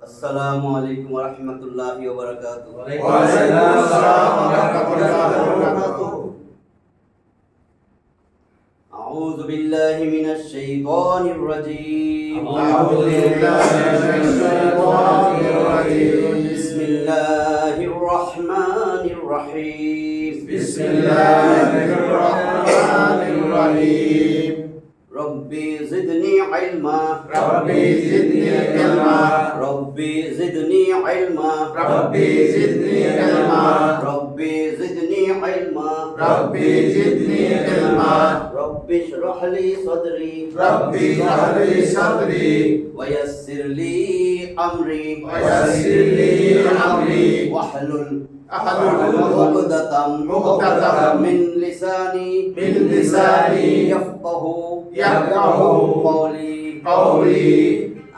আসসালামু আলাইকুম ওয়া রাহমাতুল্লাহি ওয়া বারাকাতুহু। ওয়া আলাইকুম আসসালাম ওয়া রাহমাতুল্লাহি ওয়া বারাকাতুহু। আউযু বিল্লাহি মিনাশ শাইতানির রাজীম। আউযু বিল্লাহি মিনাশ শাইতানির রাজীম। বিসমিল্লাহির রাহমানির রাহিম। বিসমিল্লাহির রাহমানির রাহিম। রব্বি জিদনি ইলমা। রব্বি জিদনি ইলমা। রব্বি জিদনি ইলমা। রব্বি জিদনি ইলমা। রব্বি জিদনি ইলমা। রব্বি জিদনি ইলমা। রব্বি ইশরাহ লি সাদরি। রব্বি ইশরাহ লি সাদরি। ওয়া ইয়াসসির লি আমরি। ওয়া ইয়াসসির লি আমরি। ওয়াহলুল আহলুল উকদাতাম মিন লিসানি ইয়াফকাহু কওলি।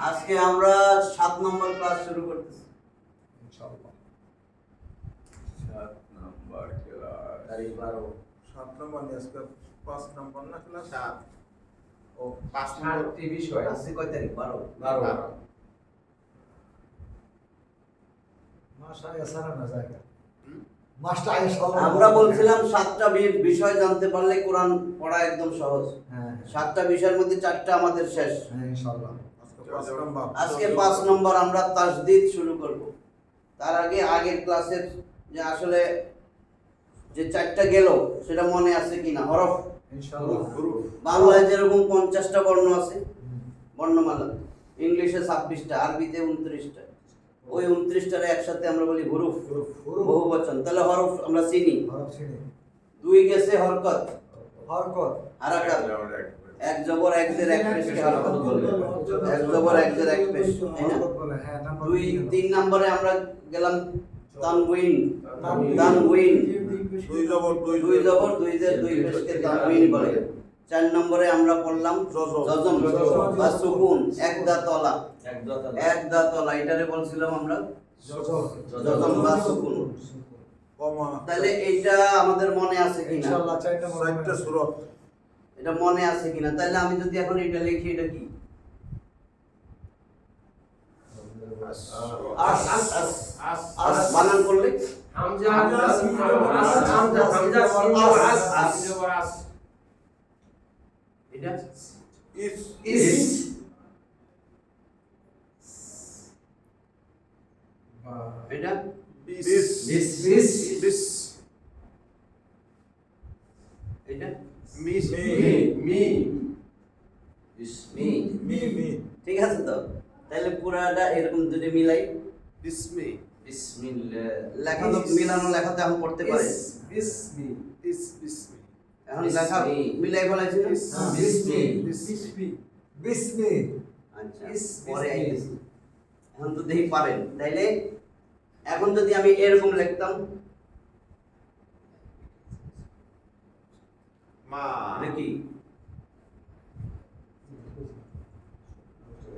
আজকে আমরা 7 নম্বর ক্লাস শুরু করতেছি। ইনশাআল্লাহ। 7 নম্বর ক্লাস। তারিখ 12। 7 নম্বর নিয়ে আজকে 5 নম্বর না ক্লাস? 7 ও 5 নম্বর বিষয়। আজকে কয় তারিখ? 12। 12 আমরা বলছিলাম 7টা বিষয় জানতে পারলে কোরআন পড়া একদম সহজ। 7টা বিষয়ের মধ্যে 4টা আমাদের শেষ। আজকে 5 নম্বর। আজকে 5 নম্বর আমরা তাসদীদ শুরু করব। তার আগে আগের ক্লাসের যে আসলে যে 4টা গেল সেটা মনে আছে কিনা? হরফ বাংলায় যেরকম 50টা বর্ণ আছে বর্ণমালা, ইংলিশে 26টা, আরবিতে 29টা। ওই 29টার একসাথে আমরা বলি হুরুফ, বহুবচন। তাহলে হরফ আমরা চিনি। 2 গেছে হরকত, হারাকাত। এক জবর এক জের এক পেশকে হারাকাত বলে। এক জবর এক জের এক পেশ, তাই না? 3 নম্বরে আমরা গেলাম তানউইন। 2 জবর 2 জবর 2 জের 2 পেশকে তানউইন বলে। 4 নম্বরে আমরা পড়লাম জজম বা সুকুন, এক দাঁতওয়ালা। এক দাঁতওয়ালা এটারে বলছিলাম আমরা জজম বা সুকুন। কমা। তাহলে এইটা আমাদের মনে আছে কিনা? 4টা সূরা। এটা মনে আছে কিনা? তাহলে আমি যদি এখন এটা লিখি, এটা কি? আস বানান করলে এটা ইস এটা বিস এটা মিস মি ঠিক আছে তো? তাহলে পুরাটা এরকম যদি মিলাই, বিসমি লেখা তো মিলানো লেখা তো এখন পড়তে পারে। বিসমি এখন লেখা মিলাই ফেলাইছি না? আচ্ছা, পরে আইতেছি। এখন তো দেখি পারেন। তাইলে এখন যদি আমি এরকম লিখতাম, মা এটা কি?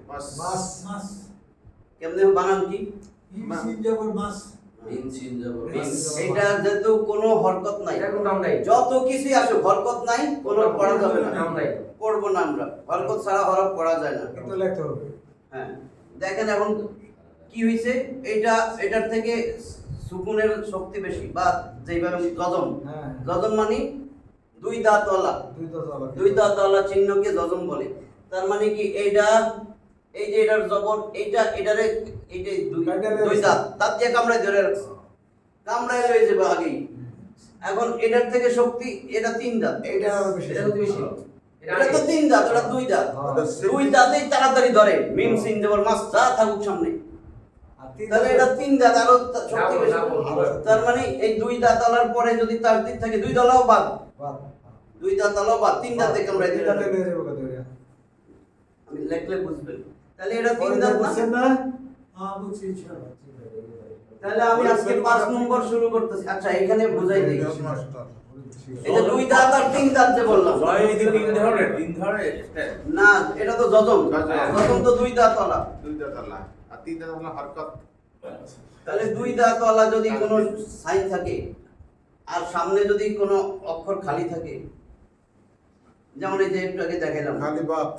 মাস কেমনে বানান কি? এটা যেহেতু কোনো হরকত নাই, যত কিছুই আসে হরকত নাই, কোনো পড়া যাবে না, পড়বো না আমরা। হরকত ছাড়া হরফ পড়া যায় না। হ্যাঁ, দেখেন এখন কি হইছে, এটার থেকে সুকুনের শক্তি বেশি, বা যেভাবে জজম মানে 2 দাঁতওয়ালা। 2 দাঁতওয়ালা চিহ্নকে জজম বলে। তার মানে কি এইটা, এই যে এটার জবর, এটারে এই যে 2 দাঁত দিয়ে কামড়ায় ধরে রাখছে, কামড়ায় লয়ে যাবে আগেই। এখন এটার থেকে শক্তি, এটা 3 দাঁত, এটা তো 3 দাঁত, এটা 2 দাঁত। 2 দাঁতেই তাড়াতাড়ি ধরে, মিম সিন জবর মাস যা থাকুক সামনে। তাহলে এটা 3 দাঁত, আরো শক্তি বেশি। তার মানে এই 2 দাঁতওয়ালার পরে যদি তাসদীদ থাকে, 2 দলাও বাদ, 2 দাঁতওয়ালাও বাদ, 3 দাঁতে কামড়ায় দিলে আমি লেখলে বুঝবেন। তাহলে এটা 3 দাঁত না? তাহলে আমি আজকে 5 নম্বর শুরু করতেছি। আচ্ছা, এখানে বুঝাই দিই। এই যে 2 দাঁত আর 3 দাঁত যে বললাম, না এটা তো জজম। জজম তো 2 দাঁতওয়ালা। 2 দাঁতওয়ালা আর 3 দাঁতওয়ালা হরকত। তাহলে 2 দাঁতওয়ালা যদি কোনো সাইন থাকে আর সামনে যদি কোনো অক্ষর খালি থাকে, যেমন এই যে একটু আগে দেখাইলাম, খালি বাত।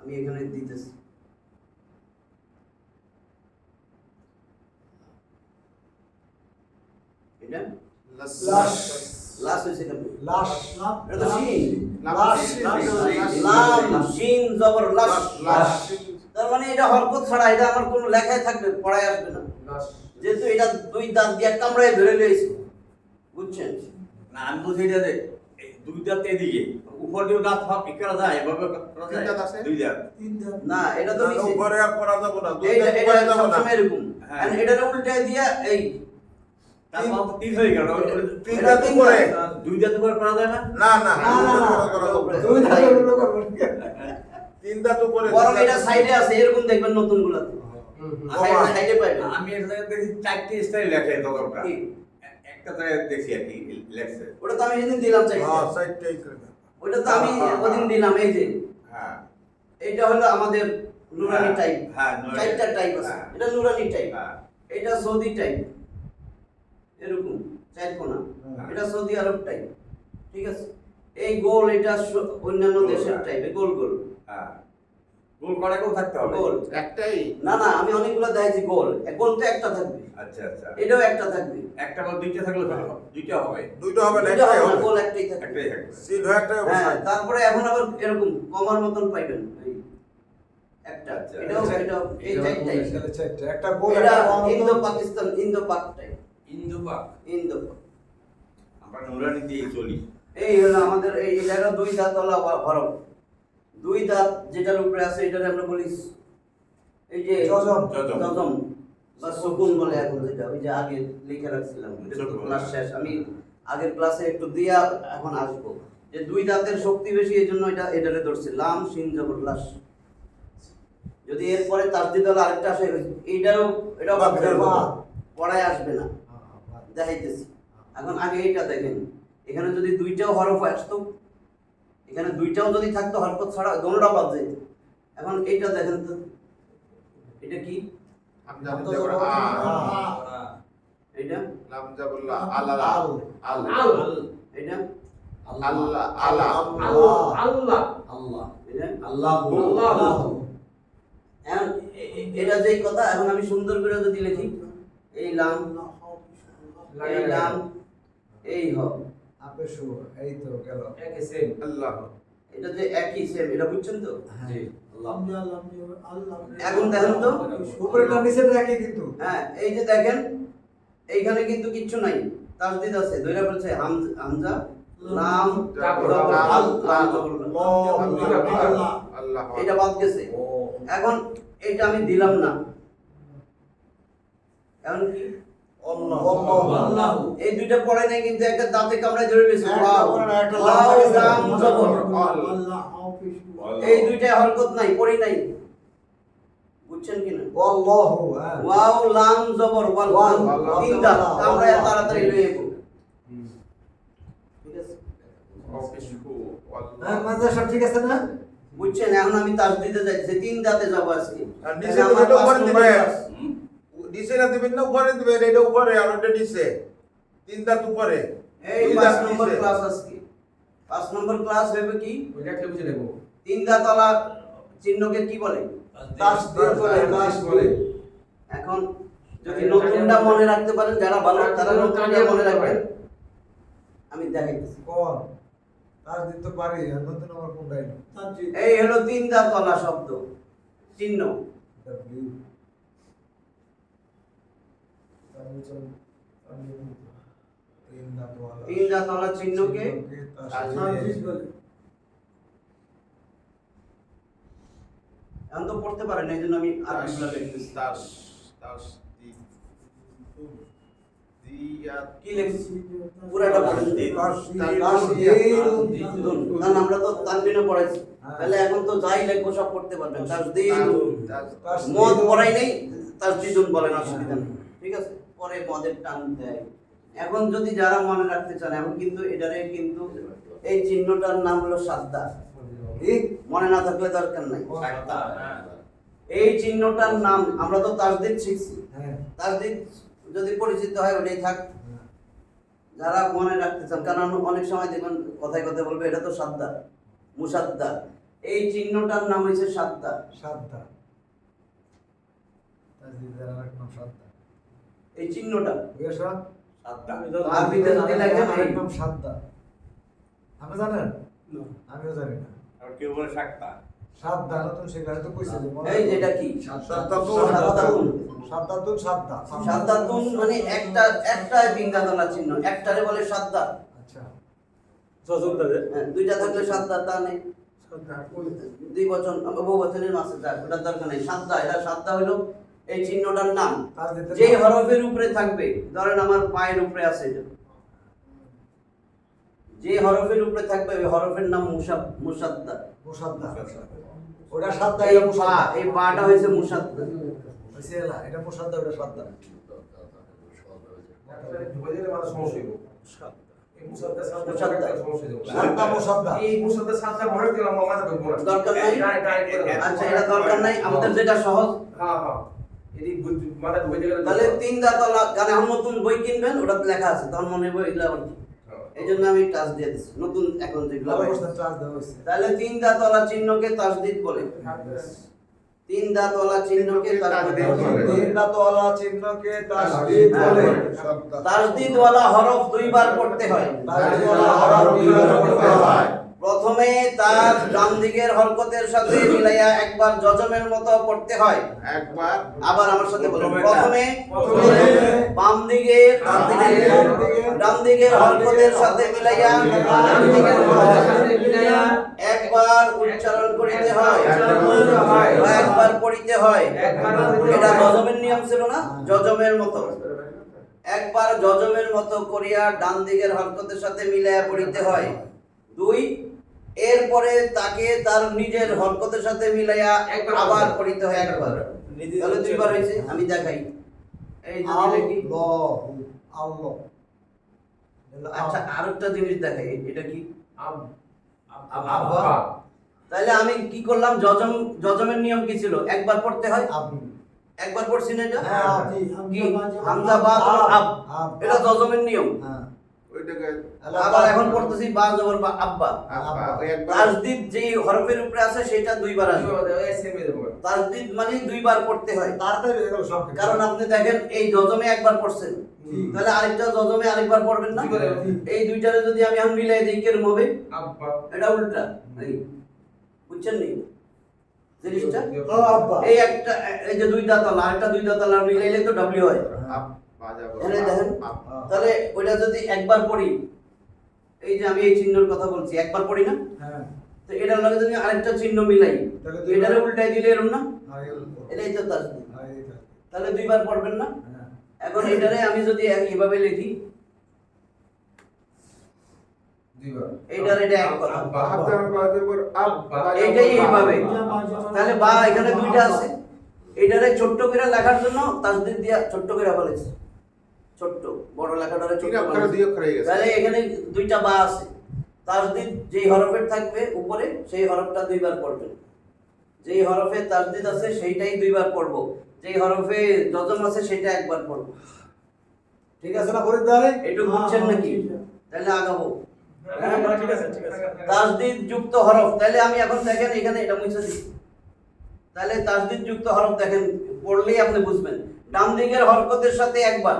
আমি এখানে দিতেছি এটা লাস লাস হয়েছে কেন? লাশ এটা তো শিন। লাশ লাম শিন জবর লাস। লাশ তার মানে এটা হরকত ছাড়া, এটা আমার কোনো লেখায় থাকবে, পড়ায় আসবে না, যেহেতু এটা দুই দাঁত দিয়ে কামড়ায় ধরে লইছে। বুঝছেন? না আমি বলছি এটা যে এই দুই দাঁত এদিকে উপর দিয়ে দাঁত করা যায় এভাবে করা তিন যায় দাঁত আছে? দুই দাঁত না, এটা তো নিচে। উপরে আর করা যাবে না, দুই এইটা দাঁত এটা উপরে যাবে না। সবসময় এরকম। হ্যাঁ। আর এটারে উল্টায় দিয়া এই তারপর তো তিন হয়ে গেল তিন দাঁত উপরে দুই দাঁত উপরে করা যায় না না না না, না, না। করা যাবে না। দুই ধারে উল্টো করবো তিন দাঁত উপরে বরং এটা সাইডে আছে, এরকম দেখবেন নতুন গুলাতে বাবা। সাইডে পাইবেন। আমি একটা জায়গায় দেখি চারটি স্টাইল লেখে ততটা কি? একটা জায়গায় দেখি আর কি লেখছে ওটা তো আমি সেদিন দিলাম চাইতে। হ্যাঁ সাইডটাই করে দাও। ওটা তো আমি ওদিন দিলাম। এই যে হ্যাঁ এটা হলো আমাদের নুরানি টাইপ। হ্যাঁ চারটা টাইপ আছে। হ্যাঁ। এটা নুরানি টাইপ, হ্যাঁ এটা সৌদি টাইপ, এরকম চার কোনা। এটা সৌদি আরব টাইপ, ঠিক আছে। এই গোল এটা অন্যান্য দেশের টাইপ, গোল গোল হ্যাঁ গোল করা কেউ থাকতে হবে গোল। একটাই না না, আমি অনেকগুলো দেখাইছি গোল। গোল তো একটা থাকবে, আচ্ছা আচ্ছা এটাও একটা থাকবে। একটা বা দুইটা থাকলে ভালো হবে দুইটা হবে দুইটা হবে না, দুইটা একটাই হবে না, হবে। গোল একটাই থাকবে। একটাই থাকবে সিল হয়ে একটাই হবে। হ্যাঁ, তারপরে এখন আবার এরকম কমার মতন পাইবেন এই একটা। আচ্ছা। এটাও এই টাইপটাই। চারটা একটা গোল এটা একটা বন্ধ। ইন্দো পাকিস্তান, ইন্দো পাক টাইপ, ইন্দুবাক ইন্দো পাক। আমরা নুরানি দিয়ে চলি এই হলো আমাদের এই জায়গা দুই দাঁত ওলা হরফ। দুই দাঁত যেটার উপরে আছে এটারে আমরা বলি এই যে যজম। যজম বা সুকুন বলে এখন, যেটা ওই যে আগে লিখে রাখছিলাম। ক্লাস শেষ, আমি আগের ক্লাসে একটু দিয়া এখন আসবো যে দুই দাঁতের শক্তি বেশি, এই জন্য এটারে ধরছে লাম শিন জবর লাস। যদি এরপরে তাসদিদ হলে আরেকটা আসে, এটাও বাদ বাদ। পড়ায় আসবে না, দেখাইতেছি। এখন আগে এইটা দেখেন, এখানে যদি দুইটাও হরফ আসতো, এখানে দুইটাও যদি থাকতো হরকত ছাড়া, দোনোটা বাদ যেত। এখন এইটা দেখেন তো, এটা কি? হামজা বললা এইটা লামজা বললা আলা আল। আল এটা আল্লাহ আলা আল্লাহ এটা আল্লাহ এখন এটা যেই কথা, এখন আমি সুন্দর করে যদি লিখি এই লাম, এই লাম, এই হ, আপে শু এই তো গেল আল্লাহ এটা যে একই সেম, এটা বুঝছেন তো? জি আল্লাহ এখন দেখেন তো, উপরেটা নিচেটা একই কিন্তু হ্যাঁ এই যে দেখেন, এইখানে কিন্তু কিচ্ছু নাই, তাসদিদ আছে। দুইটা বলছে হামজা লাম জবর আল, লাম জবর লা। আল্লাহ এটা বাদ গেছে। এখন এটা আমি দিলাম না, এখন কি? আল্লাহ এই দুইটা পড়ে নাই, কিন্তু একটা দাঁতে কামড়ায় ধরে নিয়েছে। একটা ওয়াও, পড়ে না, একটা ওয়াও, লাম লাম জবর। এই দুইটাই হরকত নাই, পড়ি নাই। বুঝছেন কিনা? আল্লাহু হ্যাঁ ওয়াও লাম জবর ওয়াল, ওয়াল, তিন দাঁত কামড়ায় তাড়াতাড়ি লয়ে যাবো। ঠিক আছে? অফিসকু হ্যাঁ মাঝে সব ঠিক আছে না বুঝছেন? এখন আমি তাসদিদে যাচ্ছি, তিন দাঁতে যাবো আজকে। আর নিচে তাহলে আমার তো পাঁচ উপরে নম্বর দিবেন। ক্লাস। নিচে না দিবেন না উপরে দিবেন, এটা উপরে আর ওটা নিচে। তিন দাঁত উপরে। এই দুই 5 দাঁত নম্বর নিচে। ক্লাস আজকে। 5 নম্বর ক্লাস হবে কি? তিন দাঁতওয়ালা চিহ্নকে কি বলে? তাসদিদ বলে তাসদিদ এখন যদি নতুনটা মনে রাখতে পারেন, যারা ভালো তারা নতুনটা মনে রাখবেন। আমি দেখাইতেছি। কোন তাসদিদ তো পারি আর নতুন আমার কোনটাই না এই হলো তিন দাঁতওয়ালা শব্দ চিহ্ন। ডব্লিউ তিন দাঁতওয়ালা চিহ্নকে এখন তো পড়তে পারেন, এই জন্য আমি আরবিগুলো লিখতেছি। তাস তাস দিয়াত কি লিখছি? পুরাটা পড়েন। কারণ আমরা তো তানবিনও পড়াইছি, তাহলে এখন তো যাই লিখবো সব পড়তে পারবেন। তাসদিদ মদ পড়াই নেই, তাসদিদুন বলেন, অসুবিধা নেই। ঠিক আছে? পরে মদের টান দেয়। এখন যদি যারা মনে রাখতে চান, এখন কিন্তু এটারে কিন্তু এই চিহ্নটার নাম হলো সাদ্দা। মনে না থাকলে দরকার নাই। এই চিহ্নটার নাম, আমরা তো তাসদিদ শিখছি, হ্যাঁ তাসদিদ যদি পরিচিত হয় ওটাই থাক। যারা মনে রাখতে চান, কারণ অনেক সময় দেখবেন কথায় কথায় বলবে এটা তো সাদ্দা, মুসাদ্দা। এই চিহ্নটার নাম হচ্ছে সাদ্দা। সাতটা তাসদিদের আরেক নাম সাতটা এই চিহ্নটা বুঝেছো সাতটা। আরবিতে যদি লেখেন এই নাম সাদ্দা। আপনি জানেন? আমিও জানি না। আর কেউ বলে সাতটা। সাদ্দা নতুন সেখানে তো কইছে যে মনে এই যেটা কি সাদ্দাতুন সাদ্দাতুন সাদ্দা। সাদ্দাতুন মানে একটা বিন্দাতলা চিহ্ন, একটারে বলে সাদ্দা। আচ্ছা। হ্যাঁ, দুইটা থাকলে সাদ্দা তা নেই। দুই বচন বহু বচনের মাসে যায়, ওটার দরকার নেই। সাদ্দা, এটা সাদ্দা হলো এই চিহ্নটার নাম। যে হরফের উপরে থাকবে, ধরেন আমার পায়ের উপরে আছে এটা, যে হরফের উপরে থাকবে ওই হরফের নাম মুসাদ্দা। মুসাদ্দা। ওটা সাদ্দা, এই এটা পা, মুসাদ্দা। এই পাটা হয়েছে মুসাদ্দা। হইছে না, এটা মুসাদ্দা, ওটা সাদ্দা। সাদ্দা মুসাদ্দা। দরকার নাই। আচ্ছা, এটা দরকার নাই, আমাদের যেটা সহজ। তাহলে তিন দাঁতলা গানে এখন নতুন বই কিনবেন, ওটাতে লেখা আছে, তখন মনে হবে এগুলো আবার কি। এই জন্য আমি টাচ দিয়ে দিচ্ছি নতুন এখন যেগুলো ভালো হয়। প্রশ্ন, চার্জ দেওয়া হইছে। তাহলে তিন দাঁতলা চিহ্নকে তাসদিদ বলে। তিন দাঁতলা চিহ্নকে তাসদিদ বলে। তিন দাঁতওয়ালা চিহ্নকে তাসদীদ বলে। তাসদিদওয়ালা হরফ দুইবার পড়তে হয়। তাসদীদওয়ালা হরফ দুইবার পড়তে হয়। প্রথমে তার ডান দিকের হরকতের সাথে মিলাইয়া একবার জজমের মতো পড়তে হয়। একবার আবার আমার সাথে বলেন, প্রথমে প্রথমে বাম দিকে ডান দিকের হরকতের সাথে মিলাইয়া একবার উচ্চারণ করিতে হয় বা একবার পড়িতে হয়। এটা জজমের নিয়ম ছিল না, জজমের মতো। একবার জজমের মতো করিয়া ডান দিকের হরকতের সাথে মিলাইয়া পড়িতে হয়। দুই, এরপরে তাকে তার নিজের হরকতের সাথে মিলাইয়া আবার পড়িতে হয় একবার। তাহলে দুইবার হয়েছে, আমি দেখাই। এই যদি লিখি, আল্লাহ। আচ্ছা আরেকটা জিনিস দেখাই, এটা কি? আব্বা। তাহলে আমি কি করলাম, জজমের নিয়ম কি ছিল? একবার পড়তে হয়। একবার পড়ছি না এটা? হ্যাঁ, কি? হামজা বা আব, এটা জজমের নিয়ম। হ্যাঁ। ওইটাকে আবার এখন পড়তেছি বা জবর বা আব্বা। আব্বা ওই একবার তাসদিদ যেই হরফের উপরে আছে সেটা দুইবার আসবে। তাসদিদ মানে দুইবার পড়তে হয়। তাড়াতাড়ি হয়ে গেল সব। কারণ আপনি দেখেন এই জজমে একবার পড়ছেন, তাহলে আরেকটা জজমে আরেকবার পড়বেন না? এই দুইটারে যদি আমি এখন মিলাই দিই কিরকম হবে? এটা উল্টা। এই বুঝছেন নি জিনিসটা? আব্বা। এই একটা, এই যে দুই দাঁতলা, আরেকটা দুই দাঁতলা মিলাইলে তো ডব্লিউ হয়। আব্বা যাবো এখানে দেখেন, আব্বা তাহলে ওইটা যদি একবার পড়ি, এই যে আমি এই চিহ্নের কথা বলছি, একবার পড়ি না? হ্যাঁ। তো এটার লগে যদি আরেকটা চিহ্ন মিলাই, তাহলে এটারে উল্টাই দিলে এরকম না? হ্যাঁ, এটাই তো তাসদিদ। হ্যাঁ, এইটা। তাহলে দুইবার পড়বেন না? হ্যাঁ। এখন এটারে আমি যদি এইভাবে লিখি, এইটার এটা এক কথা, হাতের বাজে পর আব্বা এইটাই এইভাবে। তাহলে বা এখানে দুইটা আছে, এইটারে ছোট্ট করে লেখার জন্য তাসদিদ দিয়া ছোট্ট করে বলেছে। ছোট্ট, বড় লেখাটারে ছোট তিন অক্ষরে বলেছে। দুই অক্ষরে হয়ে গেছে তাহলে এখানে দুইটা বা আছে। তাসদিদ যেই হরফের থাকবে উপরে, সেই হরফটা দুইবার পড়বেন। যেই হরফে তাসদিদ আছে সেইটাই দুইবার পড়বো, যেই হরফে জজম আছে সেটা একবার পড়বো। ঠিক আছে না ফরিদ ভাই? একটু বুঝছেন নাকি? তাহলে আগাবো। তাসদিদ যুক্ত হরফ, তাহলে আমি এখন দেখেন এখানে এটা মুছে দিই। তাহলে তাসদিদ যুক্ত হরফ দেখেন, পড়লেই আপনি বুঝবেন। ডান দিকের হরকতের সাথে একবার,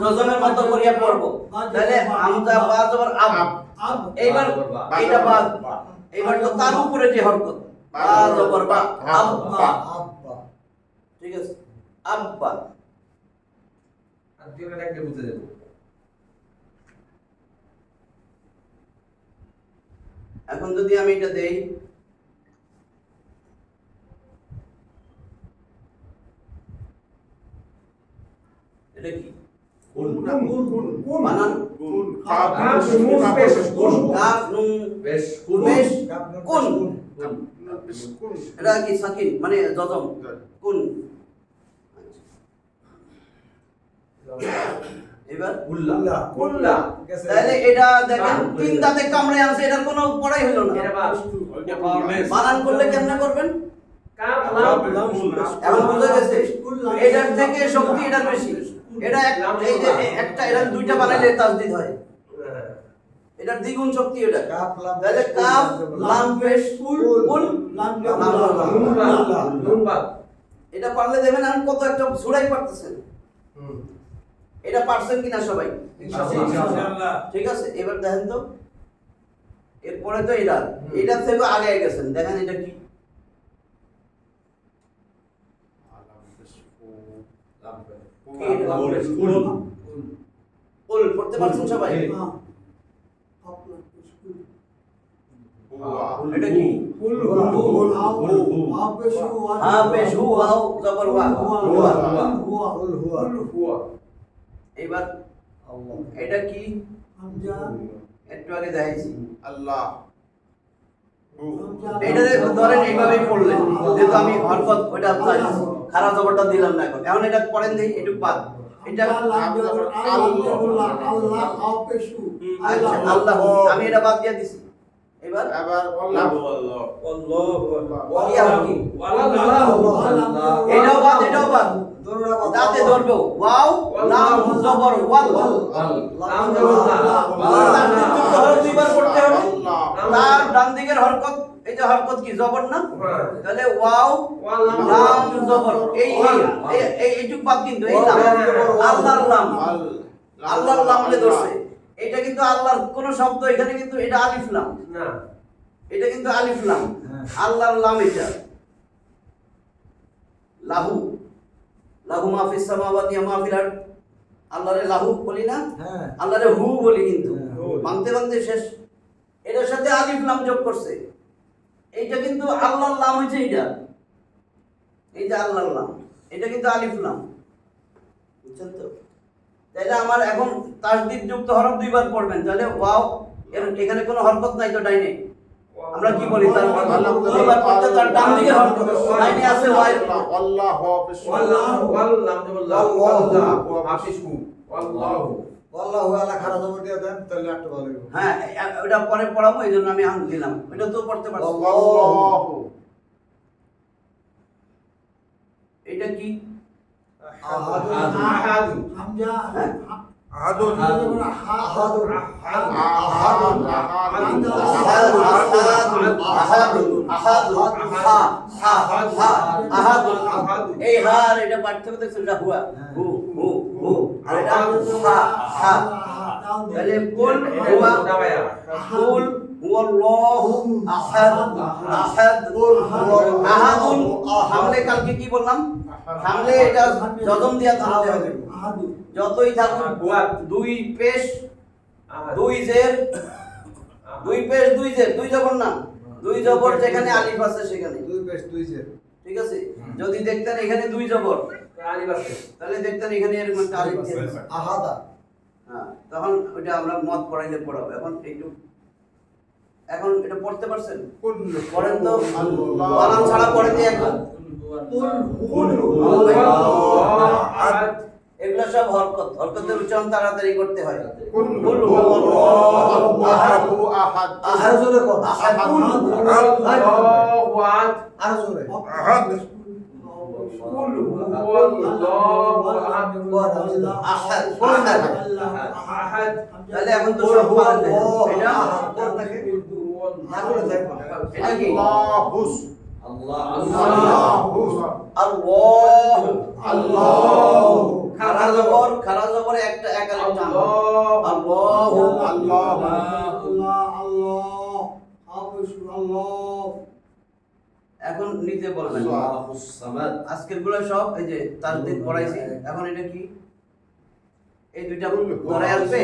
জজমের মতো করিয়া পড়বো। তাহলে হামজা বা জবর আব, এইবার এইটা বাদ, এইবার তো তার উপরে যে হরকত বা জবর বা, আব্বা। আব্বা। ঠিক আছে, আব্বা। এখন যদি আমি এটা দেই, এটা কি? বানান কোন কাপ কাপ কাফ নুন পেশ কুন। কোন এটা কি সাকিন মানে জজম? কুন। এবার তাহলে এটা দেখেন তিন দাঁতে কামড়ে আছে, এটার কোনো পড়াই হলো না। বানান করলে কেমনে করবেন? এখন বুঝা গেছে, এটার থেকে শক্তি এটার বেশি। এটা এই যে একটা, এটা দুইটা বানাইলে তাসদিদ হয়, এটার দ্বিগুণ শক্তি এটা। তাহলে কাফ লাম পেশ কুল লাম এটা পারলে দেখবেন আমি কত একটা ছুড়াই পারতেছেন। এটা পারছেন কিনা সবাই? ইনশাআল্লাহ। ঠিক আছে, এবার দেখেন তো এরপরে তো এটার থেকে আগে গেছেন, দেখেন এটা কি? কুল পড়তে পারছেন সবাই? এটা কি? হ্যাঁ পেশ হু ওয়াও জবর ওয়া এবার এটা কি? একটু আগে দেখাইছি আল্লাহ এটারে ধরেন এইভাবেই পড়লেন, যেহেতু আমি হরকত ওইটা খারাপ জবরটা দিলাম না, এখন এটা পড়েন দেই একটু বাদ। এটা আচ্ছা আল্লাহ, আমি এটা বাদ দিয়ে দিছি। এবার এবার এটাও বাদ, এটাও বাদ, দাঁতে ধরবো ওয়াও লাম জবর ওয়াল, দুইবার পড়তে হবে। তার ডান দিকের হরকত, এই যে হরকত কি জবর না, তাহলে ওয়াও লাম জবর, এইটুক বাদ, কিন্তু এই লাম আল্লাহর লাম, আল্লাহর লাম লে ধরছে। এটা কিন্তু আল্লাহর কোন শব্দ এখানে, কিন্তু এটা আলিফ লাম না, এটা কিন্তু আলিফ লাম, আল্লাহর লাম। এটা লাহু, লাহু মাফিস সামাওয়াতি ওয়া মাফিল আরদ, আল্লাহরে লাহু বলি না, আল্লাহরে হু বলি, কিন্তু ভাঙতে ভাঙতে শেষ। এটার সাথে আলিফ লাম যোগ করছে, এইটা কিন্তু আল্লাহর লাম হইছে। এটা এই যে আল্লাহর লাম, এটা কিন্তু আলিফ লাম, বুঝছেন তো? তাহলে আমার এখন তাসদীদ যুক্ত হরফ দুইবার পড়বেন, তাহলে ওয়াও, এখানে কোনো হরকত নাই তো ডাইনে, আমরা কি বলি তার দুইবার পড়তে তার ডান দিকে হরকত, ডাইনে আছে ওয়াই আল্লাহ হ্যাঁ, ওটা পরে পড়াবো, এই জন্য আমি এখন দিলাম, ওটা তো পড়তে পারছি। এটা কি? এই হার এটা পাঠ্য দেখছেন, এটা হুয়া হু হু হু, আর এটা হা হা। তাহলে কুল হুয়া কুল হুয়াল্লাহু আহাদ, আহাদ আহাদুন। সামনে কালকে কি বললাম? সামনে এটা যজম দিয়া থামতে হবে, যতই থাকুক দুই পেশ দুই জের, দুই পেশ দুই জের, দুই জবর না, দুই জবর যেখানে আলিফ আছে সেখানে দুই পেশ দুই জের, ঠিক আছে? যদি দেখতেন এখানে দুই জবর আলিফ আছে, তাহলে দেখতেন এখানে এরকম একটা আলিফ আছে আহাদা। হ্যাঁ, তখন ওটা আমরা মত পড়াইলে পড়াবো। এখন একটু, এখন এটা পড়তে পারছেন? পড়েন তো, বানান ছাড়া পড়ে দিয়ে এখন এগুলো সব হরকত, হরকতের উচ্চারণ তাড়াতাড়ি করতে হয়। কুল হুয়াল্লাহু আহাদ, আহাদ আহাদ জোরে কর, আহাদ আল্লাহু আহাদ, আর জোরে আহাদ কুল হুয়াল্লাহু আহাদ, আহাদ আহাদ। তাহলে এখন তো সব পারেন, এটা না করে থাকবো। এটা কি? আল্লাহুস আল্লাহু খারা জবর, খারা জবর একটা এক আলিফ টান, আল্লাহু এখন নিজে বলবেন আল্লাহুস সামাদ। আজকের গুলো সব এই যে তাসদীদ পড়াইছি, এখন এটা কি? এই দুইটা ধরে আসবে,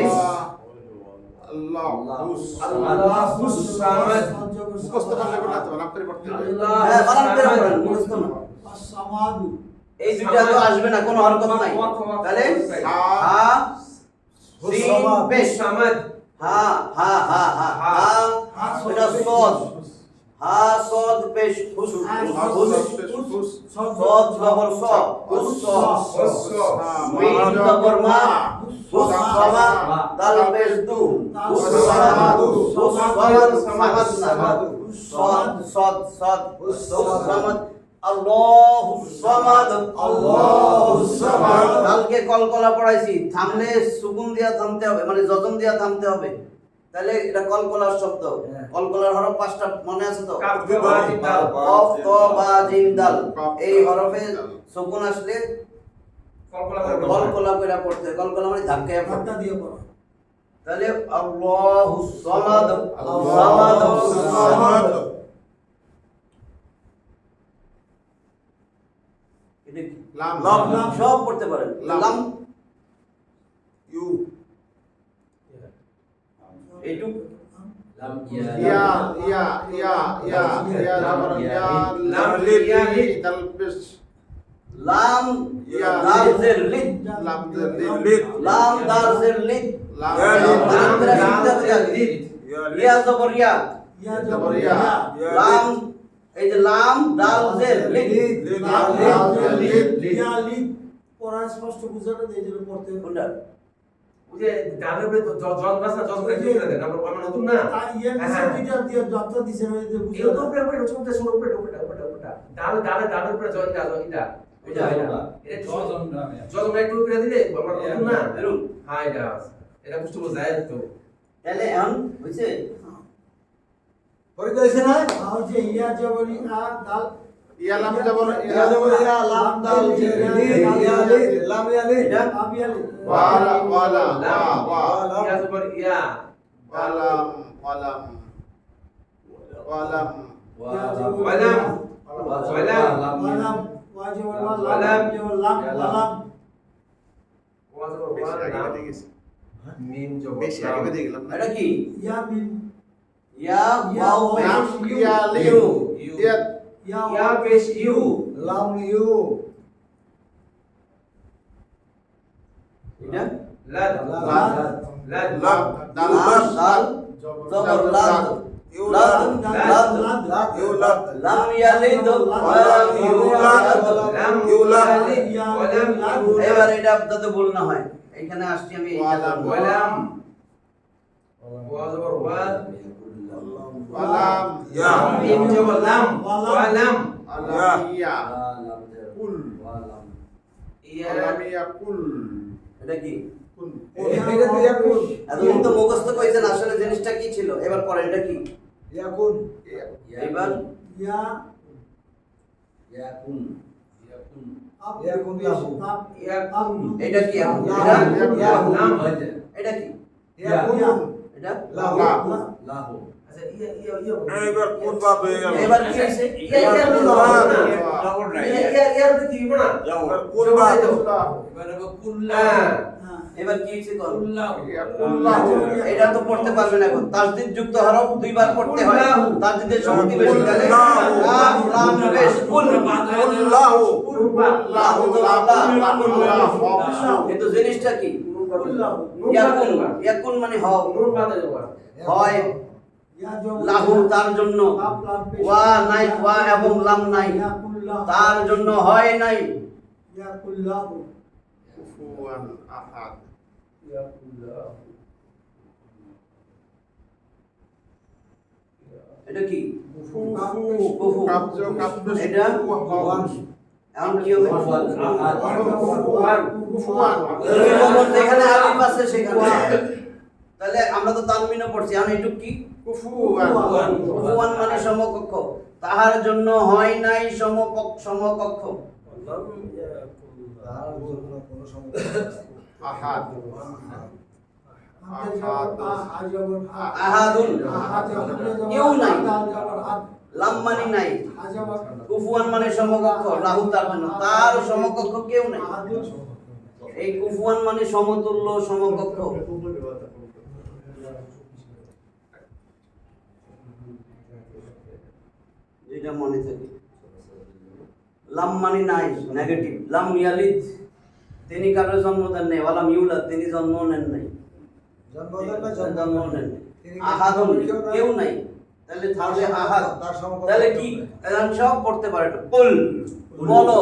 আল্লাহুস আল্লাহুস সামাদ। মুখস্থ করলে না তো নাম করে পড়তে হবে। হ্যাঁ বানান করে পড়েন, মুখস্থ না। এই দুইটা তো আসবে না, কোনো হরকত নাই, তাহলে হা সিন পেশ সামাদ, হা হা হা হা হা, এটা সদ, হা সদ পেশ হুস হুস, সদ জবর স হুস স, মিম জবর মা হুস সামা, দাল পেশ দু হুস সামা, হুস সামাদ সামাদ না, সদ সদ সদ হুস সামাদ, আল্লাহুস সামাদ, আল্লাহুস সামাদ। কালকে কলকলা পড়াইছি, থামলে সুকুন দিয়া থামতে হবে, মানে যজম দিয়া থামতে হবে, তাহলে এটা কলকলার শব্দ। কলকলার হরফ পাঁচটা মনে আছে তো? কাফ বা জিম দাল, কফ ত বা জিম দাল, এই হরফে সুকুন আসলে কলকলা করে পড়তে হয়। কলকলা মানে ধাক্কায় পড়তে ধাক্কা দিয়ে পড়ো। তাহলে আল্লাহুস সামাদ আল্লাহুস সামাদ। এটা কি? লাম লাম। সব পড়তে পারেন লাম। লাম ইউ এইটুক ইয়া জাবর ইয়া লাম লিদ তালবিস লাম ইয়া দাল জের লিদ লাম লিদ লাম দাল জের লিদ লাম ইয়া লিদ লাম করে শিখতে হবে লিদ ইয়া জবর ইয়া ইয়া জবর জবর ইয়া। ইয়া। লাম এই যে লাম দাল জের লিদ লাম লিদ। লিদ ইয়া লিদ পড়া স্পষ্ট বুঝাতে দেই যে পড়তে কোনটা যে গানের উপরে জজ বাসা জজ করে দিয়ে দেন আমরা আমরা নতুন না তা ইয়া দিছে দুইটা দিয়ে যত্ন দিছে ওই যে এই বুঝাতে তো উপরে উপরে শুনতে শুনো উপরে উপরে উপরে উপরে ডালে ডালে ডালে উপরে জজ এটা এটা এটা এটা জজ আমরা একটু উপরে দিলে আমরা নতুন না এরকম হ্যাঁ এটা বুঝতে বোঝায় তো তাহলে এখন হইছে পড়তে হইছে না আর যে ইয়া জবর ইয়া দাল ইয়া লাম জাবর ইয়া জবর ইয়া লাম দাল যে লিদ ইয়া লিদ লাম ইয়া লিদ এটা আব ইয়া লিদ ওয়ালা ওয়ালা ওয়া ইয়া জবর ইয়া ওয়ালাম ওয়ালাম ওয়ালাম ইয়া জবর ওয়ালাম ওয়ালাম ওয়া জবর ওয়া লাম জবর লাম ওয়ালাম ওয়া জবর বেশি ওয়া আগে লাম বেঁধে গেছে মিম জবর বেশি আগে বেঁধে গেলাম না এটা কি ইয়া মিম ইয়া ওয়াও লাম পেশ ইয়া লিউ ইয়া ইয়া ইয়া পেশ ইউ লাম ইউ এটা লাদ লাদ লাদ লাম লাম দাল দাল জবর লাদ ইউ লাদ লাদ লাদ লাদ ইউ লাদ লাম ইয়ালিদ ওয়া লাম ইউলাদ লাম ইউলাদ ওয়া লাম ইউলাদ এবার এটা যাতে ভুল না হয় এখানে আসছি আমি এই ওয়ালাম। জায়গায়। ওয়ালাম ওয়া জবর ওয়া ওয়ালাম ইয়া মিম জবর লাম ওয়ালাম আলাম ইয়া কুল ইয়া আলাম ইয়া কুল এটা কি কুল এটা তো ইয়াকুন এতদিন তো মুখস্থ কইছেন আসলে জিনিসটা কি ছিল এবার পরে এটা কি ইয়াকুন এবার ইয়া ইয়াকুন আব ইয়াকুন লাহু ইয়াকুন এটা কি এখন? লাম এটা কি ইয়াকুন এটা লাহু লাহু আচ্ছা ইয়া ইয়া ইয়া এবার কোন বাপ হয়ে গেল এবার কি হইছে ইয়া ইয়া এবার ইয়া জবর নাই ইয়া কি দিব না এবার কোন বাপ হ্যাঁ এবার কি হইছে কোন ইয়া কুল্লাহু এটা তো পড়তে পারবেন এখন তাসদীদ যুক্ত হরফ দুইবার পড়তে হয় তাসদীদের শক্তি বেশি তাহলে কাফ লাম পেশ কুল কুল্লাহু লাহু লাম কুল্লাহু কিন্তু জিনিসটা কি ইয়াকুন ইয়াকুন মানে হও নুন বাদে যাওয়া হয় ইয়া জবর লাহু তার জন্য আব লাম পেশ ওয়া নাই ওয়া এবং লাম নাই ইয়াকুন লাহু তার জন্য হয় নাই ইয়াকুন লাহু কুফুয়ান আহাদ এটা কি কুফু কুফু কাবজ কাবজ এটা কুফুয়ান এখন কি হবে কুফুয়ান দুই নম্বর যেখানে আলিফ আছে সেখানে তাহলে আমরা তো তানমিনও পড়ছি এখন এইটুক কি কুফুয়ান কুফুয়ান মানে সমকক্ষ তাহার জন্য হয় নাই সমকক্ষ আহাদ আহাদুন কেউ নাই লাম মানে নাই কুফুয়ান মানে সমকক্ষ লাহু তার জন্য তার সমকক্ষ কেউ নাই এই কুফুয়ান মানে সমতুল্য সমকক্ষ যেটা মনে থাকে লাম মানে নাই নেগেটিভ লাম ইয়ালিদ তিনি কারো জন্ম দেন নাই ওয়ালাম ইউলাদ তিনি জন্ম নেন নাই জন্ম নেন নাই আহাদুন কেউ নাই তাহলে থাকবে আহাদ তাহলে কি এখন সব পড়তে পারে না কুল বলো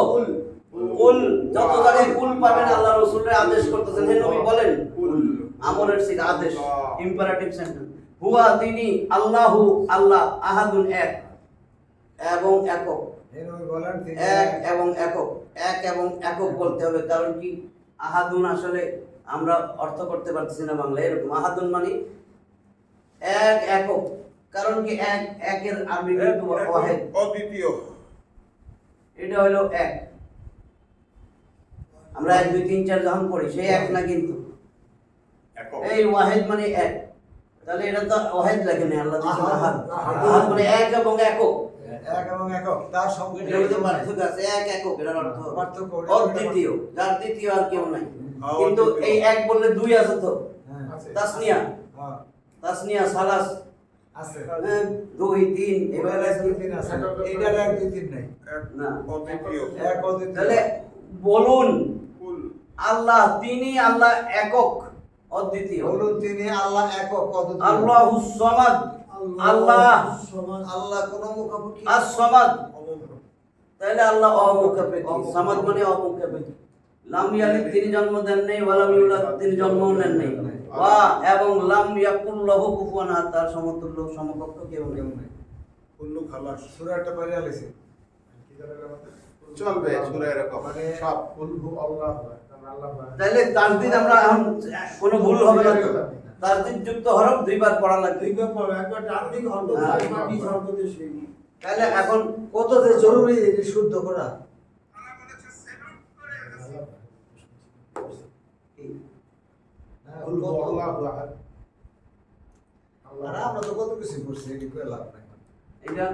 কুল যত জায়গায় কুল পাবেন আল্লাহ রাসূলের আদেশ করতেছেন হে নবী বলেন কুল আমরের সিগ আদেশ ইম্পারেটিভ সেন্টেন্স হুয়া তিনি আল্লাহু আল্লাহ আহাদুন এক এবং একক এক এবং একক এক এবং একক বলতে হবে কারণ কি আহাদুন আসলে আমরা অর্থ করতে পারতেছি না বাংলায় এরকম আহাদুন মানে এক একক কারণ কি এক একের আরবি কিন্তু ওয়াহিদ অদ্বিতীয় এটা হলো এক আমরা 1 2 3 4 যখন পড়ি সেই এক না কিন্তু একক। এই ওয়াহিদ মানে এক, তাহলে এটা তো ওয়াহিদ লেখে না, আল্লাহ দিয়েছেন আহাদ। আহাদ। আহাদ মানে এক এবং একক, এক এবং একক তার সঙ্গে এটার মধ্যে পার্থক্য আছে। এক একক এটার অর্থ পার্থক্য ওটা- অদ্বিতীয়, যার দ্বিতীয় আর কেউ নাই। হ্যাঁ, কিন্তু অদ্বিতীয়। এই এক বললে দুই আছে তো, হ্যাঁ তাসনিয়া, হ্যাঁ, তাসনিয়া সালাস, আছে দুই তিন এবার এভাবে এক দুই তিন আছে এইটার এক দুই তিন নাই না। অদ্বিতীয়। এক অদ্বিতীয় তাহলে বলুন কুল আল্লাহ, তিনি আল্লাহ একক অদ্বিতীয়। বলুন তিনি আল্লাহ একক অদ্বিতীয় আল্লাহুস সামাদ, আল্লাহ আল্লাহ কোনো মুখাপেক্ষী আস-সামাদ, তাহলে আল্লাহ অমুখাপেক্ষী। সামাদ মানে অমুখাপেক্ষী। লাম ইয়ালিদ, তিনি জন্ম দেন নাই, ওয়া লাম ইউলাদ, তিনি জন্মও নেন নাই। ওয়া এবং লাম ইয়াকুল লাহু কুফুয়ান আহাদ, তার সমতুল্য সমকক্ষ কেউ নেই। কুল্লু খালাস। সূরা একটা পারে আলেছে চলবে সূরা এরকম মানে- সব তাহলে তাসদিদ আমরা এখন কোনো ভুল হবে না তো? তাসদিদ যুক্ত হরফ দুইবার পড়া লাগবে। একবার ডান দিক হল হ্যাঁ। একবার নিচ হল দেশে তাহলে এখন কত যে জরুরি এটি শুদ্ধ করা হ্যাঁ, কত- আর আমরা তো কত কিছু করছি এটি করে লাভ নাই এটা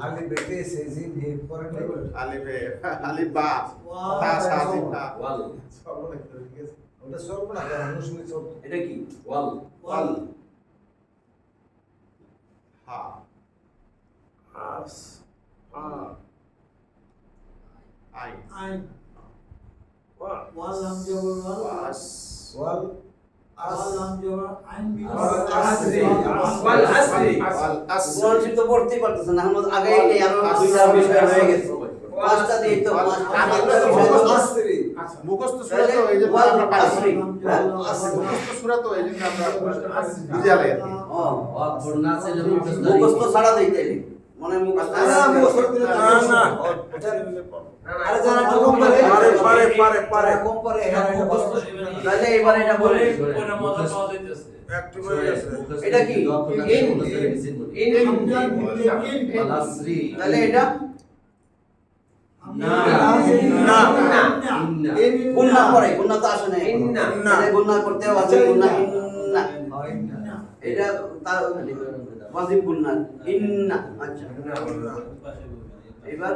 আলি বেটে সে জিন হে পরে নাই আলিফে আলিফ বা ওয়াও, তা সা জিম তা ওয়াল ওটা সব না কারণ অনুষ্ঠিত সব এটা কি? ওয়াল ওয়াল হা আস আ আই আইন ওয়াল নাম জবর ওয়াস ওয়াল আলাম জবর আইন বি ওয়াল আসরি। ওয়াল আসরি। ওয়াল আস গুণাংশিক তো পড়তেই পারতেছেন না, আমরা আগেই নেই, আরো দুইটা বিষয় হয়ে গেছে। পাঁচটা দিয়ে তো আসরি মুখস্থ সূরা তো এই জন্য আমরা পারি মুখস্থ সূরা তো এই জন্য আমরা বুঝালে ও মুখস্থ ছাড়া দেই তাইলে মনে মুখস্থ না মুখস্থ দিলে না না আরে যারা একটু কম পারে কম পারে হ্যাঁ এটা মুখস্থ তাহলে এবারে এটা বলে একটু হয়ে গেছে। এটা কি? তাহলে এটা গুণনা পড়ে, গুণনা তো আসে না এখনো। ইন্না। তাহলে গুণনা করতে হবে, ওয়াজিব গুণনা ইন্না, এটা তার ওয়াজিব গুণনা ইন্না। আচ্ছা এবার